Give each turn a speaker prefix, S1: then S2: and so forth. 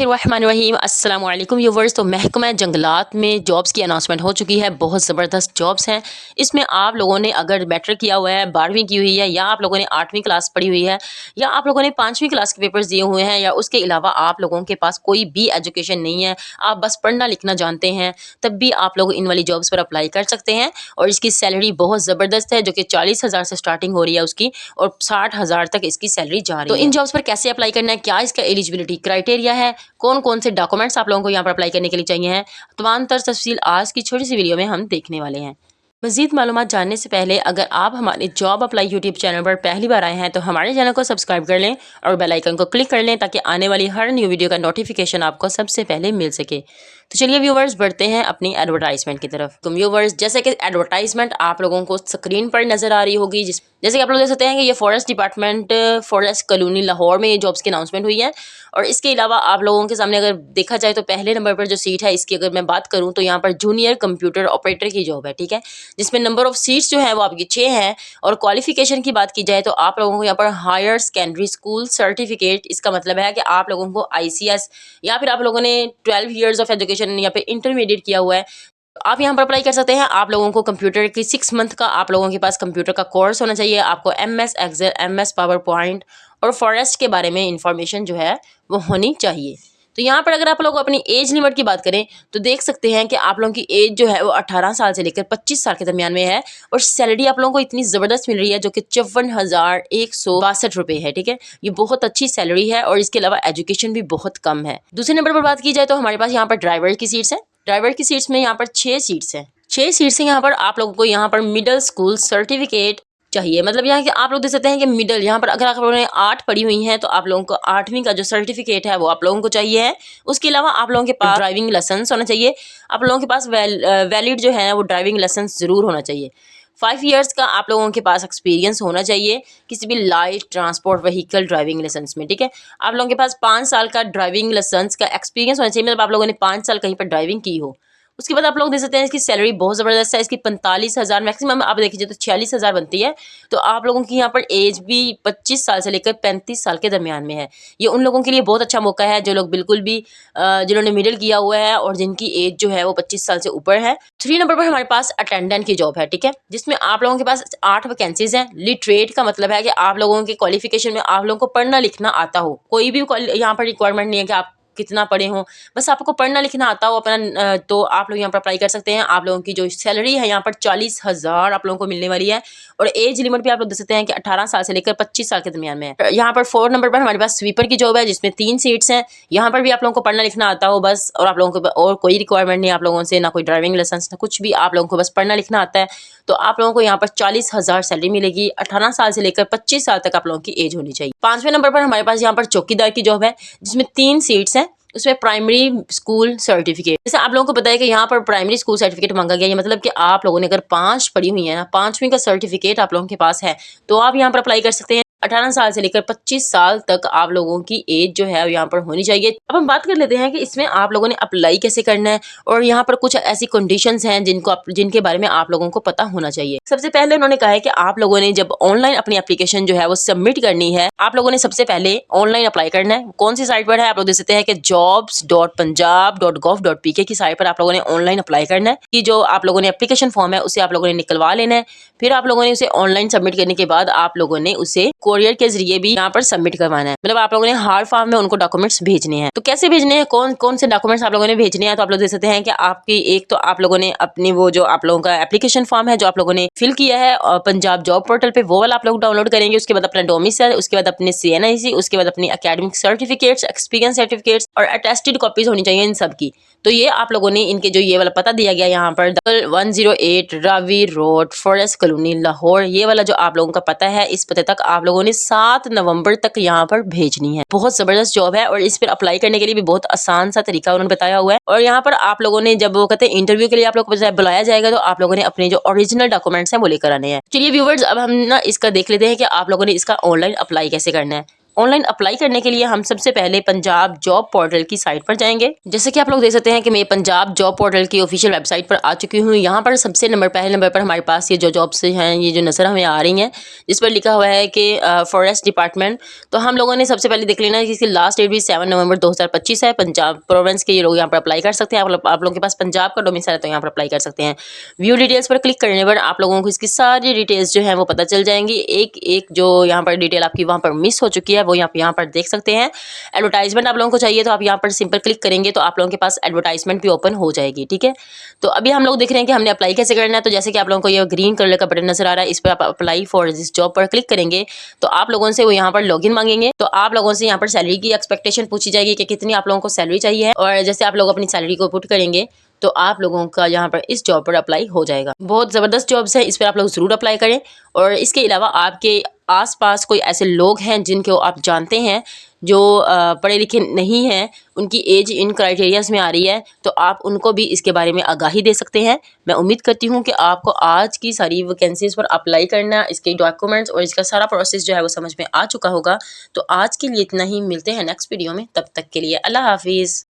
S1: रहीम अस्सलाम वालेकुम व्यूवर्स। तो महकमा जंगलात में जॉब्स की अनाउंसमेंट हो चुकी है। बहुत ज़बरदस्त जॉब्स हैं। इसमें आप लोगों ने अगर मैट्रिक किया हुआ है, 12वीं की हुई है, या आप लोगों ने 8वीं क्लास पढ़ी हुई है, या आप लोगों ने 5वीं क्लास के पेपर्स दिए हुए हैं, या उसके अलावा आप लोगों के पास कोई भी एजुकेशन नहीं है, आप बस पढ़ना लिखना जानते हैं, तब भी आप लोग इन वाली जॉब्स पर अप्लाई कर सकते हैं। और इसकी सैलरी बहुत ज़बरदस्त है, जो कि 40,000 से स्टार्टिंग हो रही है उसकी, और 60,000 तक इसकी सैलरी जा रही है। तो इन जॉब्स पर कैसे अप्लाई करना है, क्या इसका एलिजिबिलिटी क्राइटेरिया है, कौन कौन से डॉक्यूमेंट्स आप लोगों को यहाँ पर अप्लाई करने के लिए चाहिए हैं, तमाम तर तफसील आज की छोटी सी वीडियो में हम देखने वाले हैं। मज़ीद मालूमात जानने से पहले अगर आप हमारे जॉब अप्लाई यूट्यूब चैनल पर पहली बार आए हैं तो हमारे चैनल को सब्सक्राइब कर लें और बेल आइकन को क्लिक कर लें ताकि आने वाली हर न्यू वीडियो का नोटिफिकेशन आपको सबसे पहले मिल सके। तो चलिए व्यूवर्स, बढ़ते हैं अपनी एडवर्टाइजमेंट की तरफ। तो व्यूवर्स, जैसे कि एडवर्टाइजमेंट आप लोगों को स्क्रीन पर नजर आ रही होगी, जैसे कि आप लोग देख सकते हैं कि ये forest department forest colony Lahore में ये जॉब्स की अनाउंसमेंट हुई है। और इसके अलावा आप लोगों के सामने अगर देखा जाए तो पहले नंबर पर जो सीट है इसकी अगर मैं बात करूं तो यहाँ पर जूनियर कंप्यूटर ऑपरेटर की जॉब है, ठीक है, जिसमें नंबर ऑफ सीट्स जो है वो आपकी 6 हैं। और क्वालिफिकेशन की बात की जाए तो आप लोगों को यहाँ पर हायर सेकेंडरी स्कूल सर्टिफिकेट, इसका मतलब है कि आप लोगों को ICS या फिर आप लोगों ने 12 ईयर्स ऑफ एजुकेशन या फिर इंटरमीडिएट किया हुआ है, आप यहाँ पर अप्लाई कर सकते हैं। आप लोगों को कंप्यूटर की 6 मंथ का आप लोगों के पास कंप्यूटर का कोर्स होना चाहिए। आपको MS Excel, MS PowerPoint और फॉरेस्ट के बारे में इंफॉर्मेशन जो है वो होनी चाहिए। तो यहाँ पर अगर आप लोग अपनी एज लिमिट की बात करें तो देख सकते हैं कि आप लोगों की एज जो है वो 18 साल से लेकर 25 साल के दरमियान में है। और सैलरी आप लोगों को इतनी ज़बरदस्त मिल रही है जो कि 54,162 रुपये है, ठीक है। ये बहुत अच्छी सैलरी है और इसके अलावा एजुकेशन भी बहुत कम है। दूसरे नंबर पर बात की जाए तो हमारे पास यहाँ पर ड्राइवर की सीट्स हैं। ड्राइवर की सीट्स में यहाँ पर 6 सीट्स हैं। 6 सीट्स हैं यहाँ पर। आप लोगों को यहाँ पर मिडिल स्कूल सर्टिफिकेट चाहिए, मतलब यहाँ कि आप लोग देख सकते हैं कि मिडल, यहाँ पर अगर आप लोगों ने 8 पढ़ी हुई हैं तो आप लोगों को 8वीं का जो सर्टिफिकेट है वो आप लोगों को चाहिए है। उसके अलावा आप लोगों के पास ड्राइविंग लाइसेंस होना चाहिए। आप लोगों के पास वैलिड जो है वो ड्राइविंग लाइसेंस ज़रूर होना चाहिए। 5 ईयर्स का आप लोगों के पास एक्सपीरियंस होना चाहिए किसी भी light transport vehicle driving licence में, ठीक है। आप लोगों के पास 5 साल का ड्राइविंग लाइसेंस का एक्सपीरियंस होना चाहिए, मतलब आप लोगों ने 5 साल कहीं पर ड्राइविंग की हो। उसके बाद आप लोग देख सकते हैं इसकी सैलरी बहुत ज़बरदस्त है। इसकी 45,000 मैक्सिमम आप देखिए तो 46,000 बनती है। तो आप लोगों की यहाँ पर एज भी 25 साल से लेकर 35 साल के दरमियान में है। ये उन लोगों के लिए बहुत अच्छा मौका है जो लोग बिल्कुल भी जिन्होंने मिडिल किया हुआ है और जिनकी एज जो है वो 25 साल से ऊपर है। 3 नंबर पर हमारे पास अटेंडेंट की जॉब है, ठीक है, जिसमें आप लोगों के पास 8 वैकेंसीज हैं। लिटरेट का मतलब है कि आप लोगों के क्वालिफिकेशन में आप लोगों को पढ़ना लिखना आता हो। कोई भी यहाँ पर रिक्वायरमेंट नहीं है कि आप कितना पढ़े हों, बस आपको पढ़ना लिखना आता हो अपना, तो आप लोग यहाँ पर अप्लाई कर सकते हैं। आप लोगों की जो सैलरी है यहाँ पर 40,000 आप लोगों को मिलने वाली है। और एज लिमिट भी आप लोग देख सकते हैं कि 18 साल से लेकर 25 साल के दरमियान में है। यहाँ पर 4 नंबर पर हमारे पास स्वीपर की जॉब है जिसमें 3 सीट्स हैं। यहाँ पर भी आप लोगों को पढ़ना लिखना आता हो बस, और आप लोगों को और कोई रिक्वायरमेंट नहीं आप लोगों से, ना कोई ड्राइविंग लाइसेंस ना कुछ भी, आप लोगों को बस पढ़ना लिखना आता है। तो आप लोगों को यहाँ पर 40,000 सैलरी मिलेगी। 18 साल से लेकर 25 साल तक आप लोगों की एज होनी चाहिए। 5वें नंबर पर हमारे पास यहाँ पर चौकीदार की जॉब है जिसमें 3 सीट्स हैं। उसमें प्राइमरी स्कूल सर्टिफिकेट, जैसे आप लोगों को पता है कि यहाँ पर प्राइमरी स्कूल सर्टिफिकेट मांगा गया है, मतलब कि आप लोगों ने अगर 5 पढ़ी हुई है ना, 5वीं का सर्टिफिकेट आप लोगों के पास है तो आप यहाँ पर अप्लाई कर सकते हैं। 18 साल से लेकर 25 साल तक आप लोगों की एज जो है यहाँ पर होनी चाहिए। अब हम बात कर लेते हैं कि इसमें आप लोगों ने अप्लाई कैसे करना है, और यहाँ पर कुछ ऐसी कंडीशंस हैं जिनके बारे में आप लोगों को पता होना चाहिए। सबसे पहले उन्होंने कहा है कि आप लोगों ने जब ऑनलाइन अपनी एप्लीकेशन जो है वो सबमिट करनी है, आप लोगों ने सबसे पहले ऑनलाइन अप्लाई करना है। कौन सी साइट पर है, आप लोग देख सकते हैं कि jobs.punjab.gov.pk की साइट पर आप लोगों ने ऑनलाइन अप्लाई करना है। कि जो आप लोगों ने एप्लीकेशन फॉर्म है उसे आप लोगों ने निकलवा लेना है। फिर आप लोगों ने उसे ऑनलाइन सबमिट करने के बाद आप लोगों ने उसे कोरियर के जरिए भी यहाँ पर सबमिट करवाना है, मतलब आप लोगों ने हार्ड फॉर्म में उनको डॉक्यूमेंट्स भेजने हैं। तो कैसे भेजने हैं, कौन कौन से डॉक्यूमेंट्स आप लोगों ने भेजने हैं, तो आप लोग देख सकते हैं कि आपकी एक तो आप लोगों ने अपनी वो जो आप लोगों का एप्लीकेशन फॉर्म है जो आप लोगों ने फिल किया है पंजाब जॉब पोर्टल पे, वो वाला आप लोग डाउनलोड करेंगे। उसके बाद अपना डोमिसाइल, उसके बाद अपने CNIC, उसके बाद अपनी एकेडमिक सर्टिफिकेट्स, एक्सपीरियंस सर्टिफिकेट्स और अटेस्टेड कॉपीज होनी चाहिए इन सब की। तो ये आप लोगों ने इनके जो ये वाला पता दिया गया यहाँ पर 108 Ravi road forest colony Lahore, ये वाला जो आप लोगों का पता है, इस पते तक आप लोगों ने 7 नवंबर तक यहाँ पर भेजनी है। बहुत जबरदस्त जॉब है और इस पर अप्लाई करने के लिए भी बहुत आसान सा तरीका उन्होंने बताया हुआ है। और यहाँ पर आप लोगों ने जब वो कहते हैं इंटरव्यू के लिए आप लोगों को बुलाया जाएगा तो आप लोगों ने अपने जो ओरिजिनल डॉक्यूमेंट्स हैं वो लेकर आने हैं। चलिए व्यूवर्स, अब हम ना इसका देख लेते हैं कि आप लोगों ने इसका ऑनलाइन अप्लाई कैसे करना है। ऑनलाइन अप्लाई करने के लिए हम सबसे पहले पंजाब जॉब पोर्टल की साइट पर जाएंगे। जैसे कि आप लोग देख सकते हैं कि मैं पंजाब जॉब पोर्टल की ऑफिशियल वेबसाइट पर आ चुकी हूँ। यहाँ पर सबसे पहले नंबर पर हमारे पास ये जो जॉब्स हैं, ये जो नज़र हमें आ रही हैं, जिस पर लिखा हुआ है कि फॉरेस्ट डिपार्टमेंट। तो हम लोगों ने सबसे पहले देख लेना है कि इसकी लास्ट डेट भी 7 नवंबर 2025 है। पंजाब प्रोविंस के ये लोग यहाँ पर अप्लाई कर सकते हैं। आप लोगों के पास पंजाब का डोमिसाइल है तो यहाँ पर अप्लाई कर सकते हैं। व्यू डिटेल्स पर क्लिक करने पर आप लोगों को इसकी सारी डिटेल्स जो है वो पता चल जाएंगी। एक एक जो यहाँ पर डिटेल आपकी वहाँ पर मिस हो चुकी है वो यहाँ पर देख सकते हैं। एडवर्टाइजमेंट आप लोगों को चाहिए तो आप यहाँ पर सिंपल क्लिक करेंगे तो आप लोगों के पास एडवर्टाइजमेंट भी ओपन हो जाएगी। ठीक है, तो अभी हम लोग देख रहे हैं कि हमने अप्लाई कैसे करना है। तो जैसे कि आप लोगों को ये ग्रीन कलर का बटन नजर आ रहा है, इस पर आप अप्लाई फॉर दिस जॉब पर क्लिक करेंगे तो आप लोगों से वो यहाँ पर लॉगिन मांगेंगे। तो आप लोगों से यहाँ पर सैलरी की एक्सपेक्टेशन पूछी जाएगी कि कितनी आप लोगों को सैलरी चाहिए, और जैसे आप लोग अपनी सैलरी को पुट करेंगे तो आप लोगों का यहाँ पर इस जॉब पर अप्लाई हो जाएगा। बहुत ज़बरदस्त जॉब्स है, इस पर आप लोग ज़रूर अप्लाई करें। और इसके अलावा आपके आसपास कोई ऐसे लोग हैं जिनको आप जानते हैं जो पढ़े लिखे नहीं हैं, उनकी एज इन क्राइटेरियाज में आ रही है, तो आप उनको भी इसके बारे में आगाही दे सकते हैं। मैं उम्मीद करती हूँ कि आपको आज की सारी वैकेंसीज़ पर अप्लाई करना, इसके डॉक्यूमेंट्स और इसका सारा प्रोसेस जो है वो समझ में आ चुका होगा। तो आज के लिए इतना ही, मिलते हैं नेक्स्ट वीडियो में, तब तक के लिए अल्लाह हाफिज़।